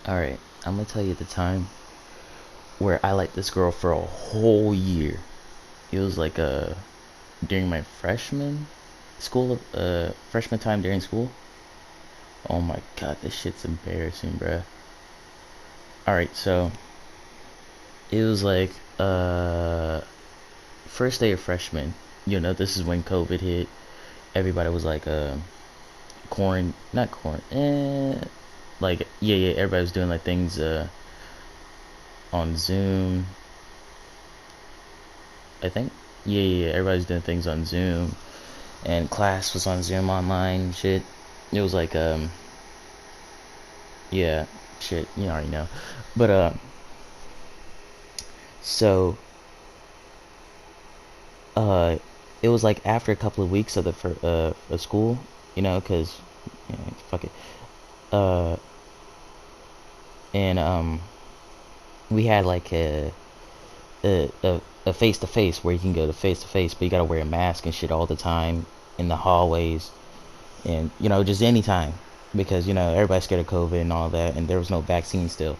Alright, I'm gonna tell you the time where I liked this girl for a whole year. It was like during my freshman time during school. Oh my god, this shit's embarrassing, bruh. Alright, so it was like first day of freshman. This is when COVID hit. Everybody was like not quarant like yeah, everybody was doing like things on Zoom, I think. Yeah, everybody's doing things on Zoom, and class was on Zoom online and shit. It was like yeah, shit, you already know. But so uh it was like after a couple of weeks of of school, cuz fuck it. Uh and we had like a face to face where you can go to face to face, but you got to wear a mask and shit all the time in the hallways, and just anytime, because everybody's scared of COVID and all that, and there was no vaccine still.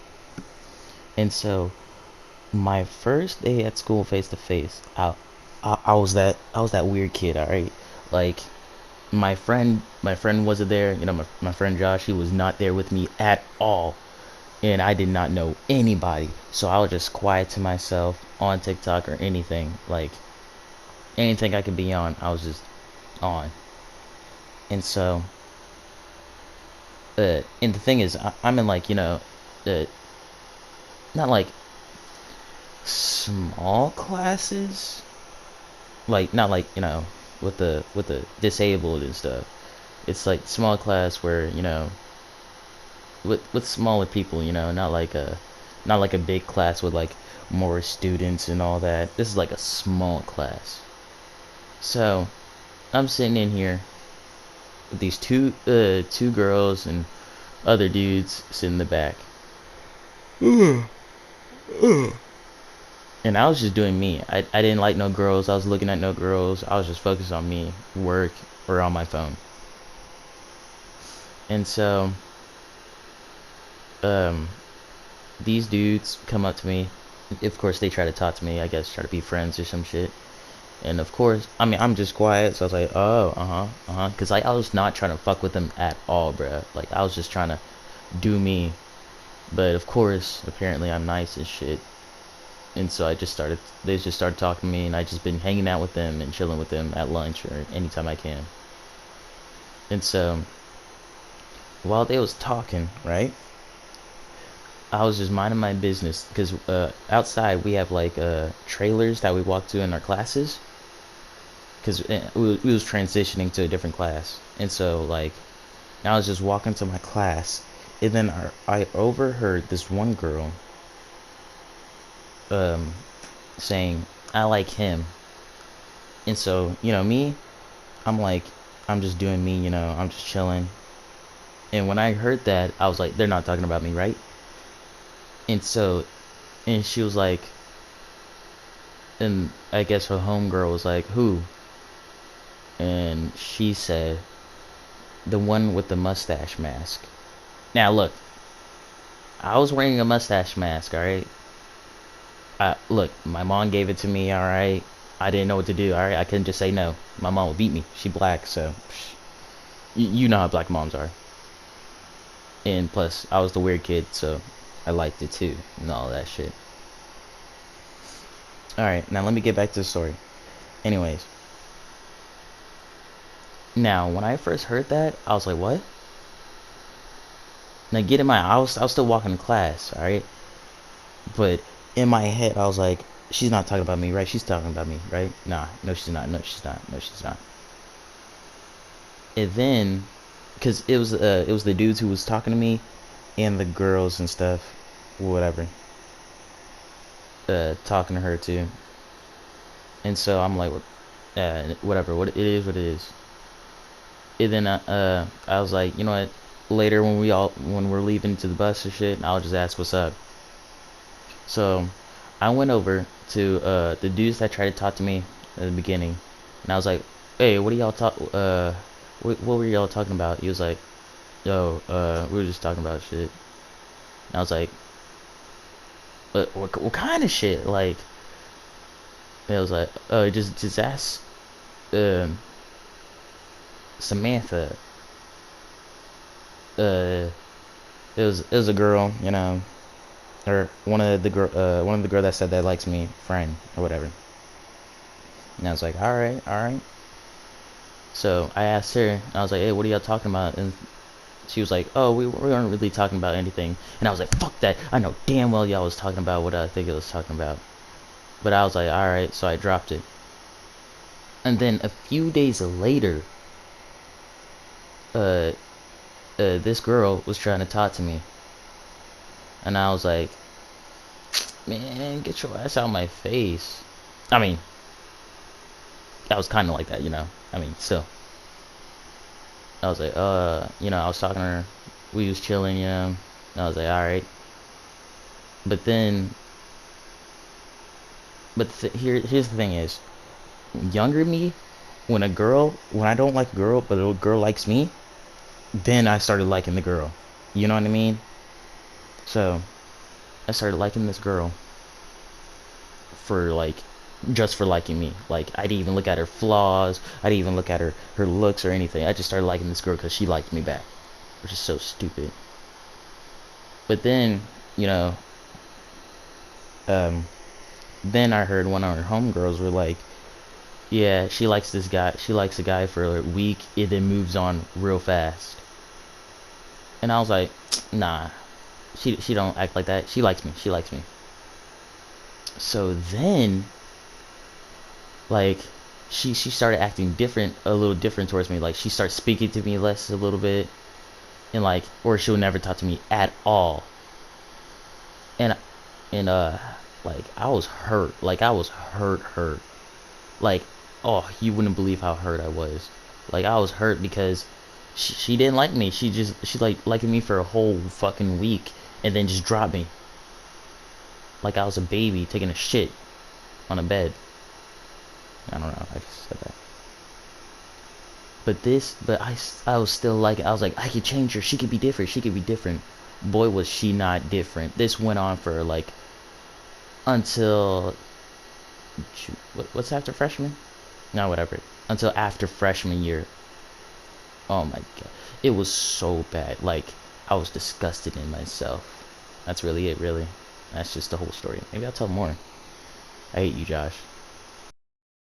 And so my first day at school face to face, I was that weird kid, all right. Like my friend wasn't there. My friend Josh, he was not there with me at all, and I did not know anybody. So I was just quiet to myself on TikTok or anything. Like anything I could be on, I was just on. And so and the thing is, I'm in like uh, not like small classes, like not like with the disabled and stuff. It's like small class where with smaller people, not like a big class with like more students and all that. This is like a small class. So I'm sitting in here with these two girls and other dudes sitting in the back, and I was just doing me. I didn't like no girls. I was looking at no girls. I was just focused on me, work, or on my phone. And so um these dudes come up to me. Of course, they try to talk to me. I guess try to be friends or some shit. And of course, I mean, I'm just quiet, so I was like, oh, because I was not trying to fuck with them at all, bruh. Like, I was just trying to do me. But of course, apparently, I'm nice as shit. And so they just started talking to me, and I just been hanging out with them and chilling with them at lunch or anytime I can. And so, while they was talking, right, I was just minding my business, because outside we have like trailers that we walk to in our classes, because we was transitioning to a different class. And so like I was just walking to my class, and then I overheard this one girl um saying, I like him. And so me, I'm like, I'm just doing me, I'm just chilling. And when I heard that, I was like, they're not talking about me, right? And so, and she was like, and I guess her homegirl was like, who? And she said, the one with the mustache mask. Now look, I was wearing a mustache mask, alright? Look, my mom gave it to me, alright? I didn't know what to do, alright? I couldn't just say no. My mom would beat me. She black, so you know how black moms are. And plus, I was the weird kid, so I liked it too, and all that shit. Alright, now let me get back to the story. Anyways, now when I first heard that, I was like, what? Now get in mind, I was still walking to class, alright? But in my head, I was like, she's not talking about me, right? She's talking about me, right? Nah, no, she's not. No, she's not. No, she's not. And then, cause it was the dudes who was talking to me, and the girls and stuff, whatever, talking to her too. And so I'm like, whatever. What it is, what it is. And then I was like, you know what? Later when we're leaving to the bus or shit, I'll just ask what's up. So I went over to the dudes that tried to talk to me at the beginning, and I was like, "Hey, what are y'all talk? What were y'all talking about?" He was like, "Yo, we were just talking about shit." And I was like, what kind of shit? Like, it was like, just ask, um, Samantha. Uh, it was a girl, you know, or one of the girl that said that likes me, friend or whatever. And I was like, all right. So I asked her, and I was like, hey, what are y'all talking about? And she was like, oh, we weren't really talking about anything. And I was like, fuck that. I know damn well y'all was talking about what I think it was talking about. But I was like, all right. So I dropped it. And then a few days later, uh, this girl was trying to talk to me, and I was like, man, get your ass out of my face. I mean, I was kind of like that, you know. I mean, still. I was like, you know, I was talking to her. We was chilling, you know. And I was like, all right. But then, here's the thing is, younger me, when I don't like a girl, but a girl likes me, then I started liking the girl. You know what I mean? So, I started liking this girl for like, just for liking me. Like, I didn't even look at her flaws. I didn't even look at her looks or anything. I just started liking this girl because she liked me back, which is so stupid. But then, you know, um, then I heard one of her homegirls were like, yeah, she likes this guy. She likes a guy for a week, and then moves on real fast. And I was like, nah, she don't act like that. She likes me. She likes me. So then, like, she started acting different, a little different towards me. Like, she started speaking to me less a little bit, and like, or she'll never talk to me at all. And and like, I was hurt. Like, I was hurt. Like, oh, you wouldn't believe how hurt I was. Like, I was hurt because she didn't like me. She like liking me for a whole fucking week, and then just dropped me like I was a baby taking a shit on a bed. I don't know. I just said that. But I was still like, I was like, I could change her. She could be different. She could be different. Boy, was she not different. This went on for like until what's after freshman? No, whatever. Until after freshman year. Oh my god, it was so bad. Like, I was disgusted in myself. That's really it. Really, that's just the whole story. Maybe I'll tell more. I hate you, Josh.